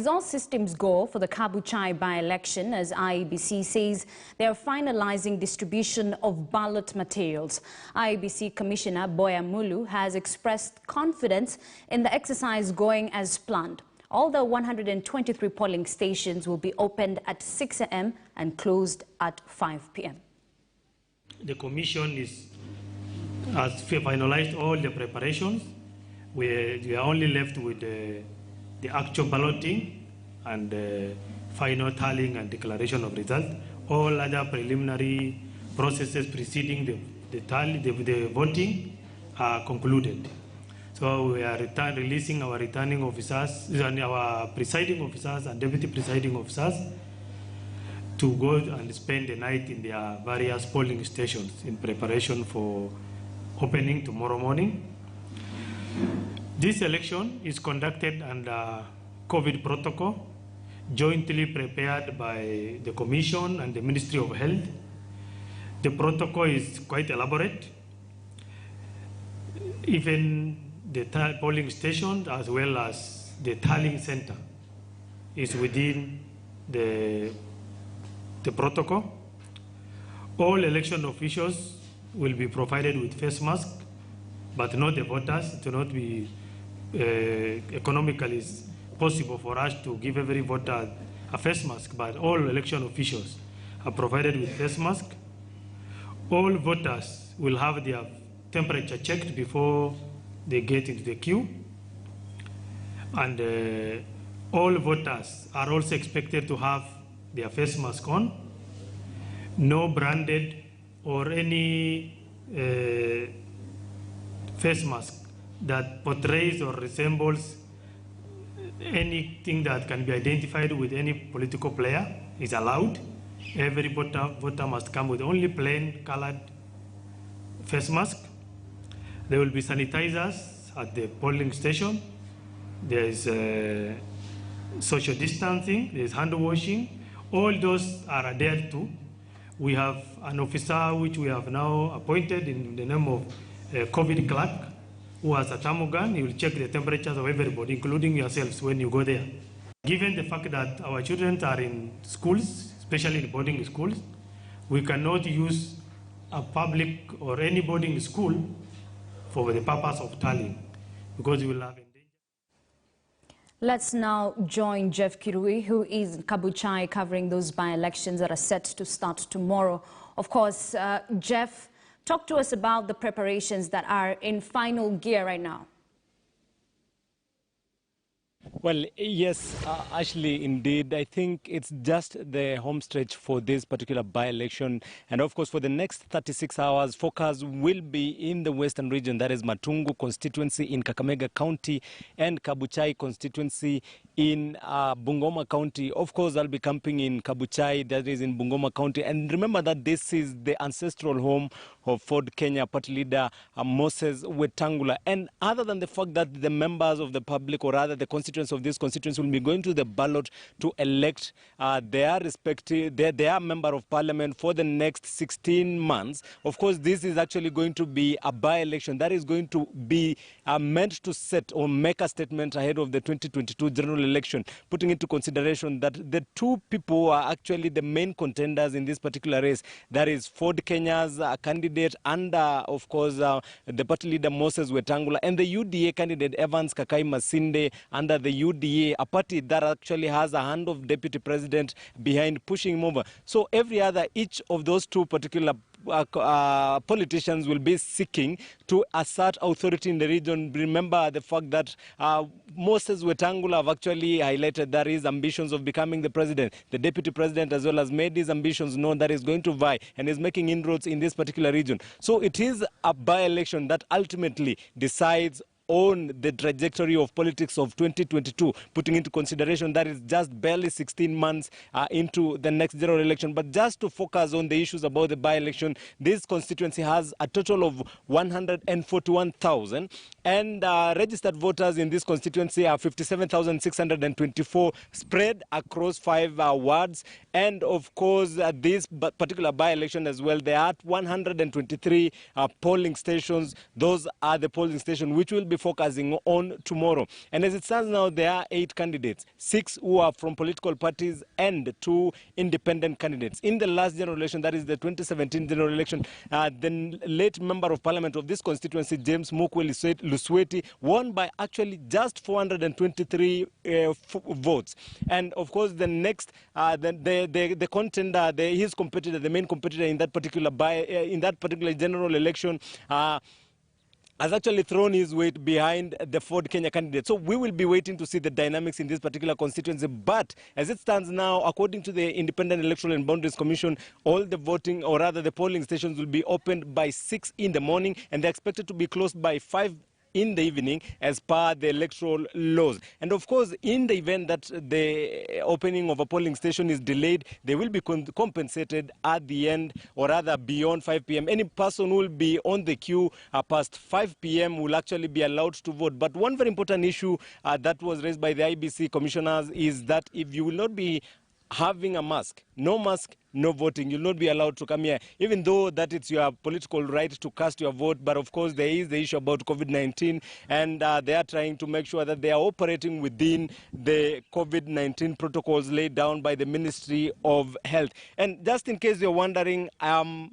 All systems go for the Kabuchai by-election as IEBC says they are finalising distribution of ballot materials. IEBC Commissioner Boya Mulu has expressed confidence in the exercise going as planned. All the 123 polling stations will be opened at 6 a.m. and closed at 5 p.m. The Commission has finalised all the preparations. We are only left with the actual balloting and final tallying and declaration of result. All other preliminary processes preceding the voting are concluded. So we are releasing our returning officers, our presiding officers and deputy presiding officers to go and spend the night in their various polling stations in preparation for opening tomorrow morning. This election is conducted under COVID protocol, jointly prepared by the Commission and the Ministry of Health. The protocol is quite elaborate. Even the polling station as well as the tallying center is within the protocol. All election officials will be provided with face masks, but not the voters. It will not be economically possible for us to give every voter a face mask, but all election officials are provided with face mask. All voters will have their temperature checked before they get into the queue, and all voters are also expected to have their face mask on. No branded or any face mask that portrays or resembles anything that can be identified with any political player is allowed. Every voter must come with only plain colored face mask. There will be sanitizers at the polling station. There is social distancing, there is hand washing. All those are adhered to. We have an officer which we have now appointed in the name of COVID clerk, who has a thermogun. He will check the temperatures of everybody, including yourselves, when you go there. Given the fact that our children are in schools, especially in boarding schools, we cannot use a public or any boarding school for the purpose of tallying, because we will have. Let's now join Jeff Kirui, who is in Kabuchai covering those by-elections that are set to start tomorrow. Of course, Jeff, talk to us about the preparations that are in final gear right now. Well, yes, Ashley, indeed. I think it's just the home stretch for this particular by-election. And of course, for the next 36 hours, focus will be in the western region. That is Matungu constituency in Kakamega County and Kabuchai constituency in Bungoma County. Of course, I'll be camping in Kabuchai, that is in Bungoma County. And remember that this is the ancestral home of Ford Kenya Party leader Moses Wetangula. And other than the fact that the members of the public, or rather the constituents of this constituency, will be going to the ballot to elect their member of parliament for the next 16 months. Of course, this is actually going to be a by-election that is going to be meant to set or make a statement ahead of the 2022 general election, putting into consideration that the two people who are actually the main contenders in this particular race, that is Ford Kenya's candidate and, of course, the party leader Moses Wetangula, and the UDA candidate Evans Kakai Masinde under the UDA, a party that actually has a hand of deputy president behind pushing him over. So each of those two particular politicians will be seeking to assert authority in the region. Remember the fact that Moses Wetangula have actually highlighted that his ambitions of becoming the president. The deputy president as well has made his ambitions known that he's going to vie and is making inroads in this particular region. So it is a by-election that ultimately decides on the trajectory of politics of 2022, putting into consideration that is just barely 16 months into the next general election. But just to focus on the issues about the by-election, this constituency has a total of 141,000, and registered voters in this constituency are 57,624 spread across 5 wards. And of course, this particular by-election as well, there are 123 polling stations. Those are the polling stations which will be focusing on tomorrow. And as it stands now, there are 8 candidates, 6 who are from political parties and 2 independent candidates. In the last general election, that is the 2017 general election, the late member of parliament of this constituency, James Mukwe Lusweti, won by actually just 423 votes. And of course, the next, the contender, his competitor, the main competitor in that particular general election, has actually thrown his weight behind the Ford Kenya candidate. So we will be waiting to see the dynamics in this particular constituency. But as it stands now, according to the Independent Electoral and Boundaries Commission, all the voting, or rather the polling stations, will be opened by 6 in the morning, and they're expected to be closed by 5 in the evening as per the electoral laws. And of course, in the event that the opening of a polling station is delayed, they will be compensated at the end, or rather beyond 5 p.m. Any person who will be on the queue past 5 p.m. will actually be allowed to vote. But one very important issue that was raised by the IEBC commissioners is that if you will not be having a mask, no voting, you'll not be allowed to come here, even though that it's your political right to cast your vote. But of course, there is the issue about COVID-19, and they are trying to make sure that they are operating within the COVID-19 protocols laid down by the Ministry of Health. And just in case you're wondering,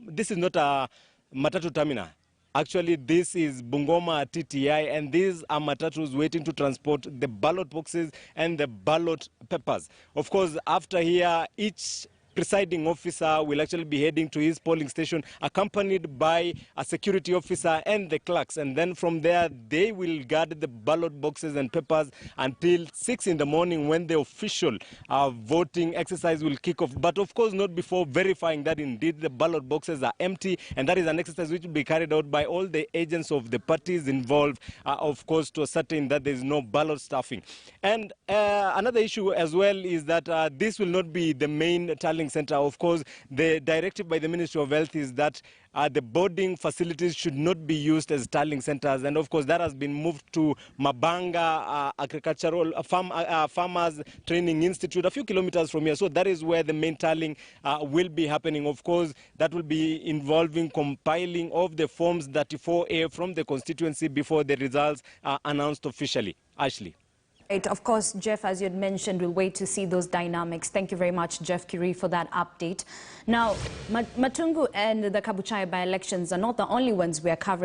this is not a matatu terminal. Actually, this is Bungoma TTI, and these are matatus waiting to transport the ballot boxes and the ballot papers. Of course, after here, each presiding officer will actually be heading to his polling station, accompanied by a security officer and the clerks. And then from there, they will guard the ballot boxes and papers until 6 in the morning, when the official voting exercise will kick off. But of course, not before verifying that indeed the ballot boxes are empty. And that is an exercise which will be carried out by all the agents of the parties involved, of course, to ascertain that there is no ballot stuffing. And another issue as well is that this will not be the main tallying center. Of course, the directive by the Ministry of Health is that the boarding facilities should not be used as tallying centers. And of course, that has been moved to Mabanga Agricultural Farmers Training Institute, a few kilometers from here. So that is where the main tallying will be happening. Of course, that will be involving compiling of the forms 34A from the constituency before the results are announced officially. Ashley. Right. Of course, Jeff, as you had mentioned, we'll wait to see those dynamics. Thank you very much, Jeff Kiri, for that update. Now, Matungu and the Kabuchai by-elections are not the only ones we are covering.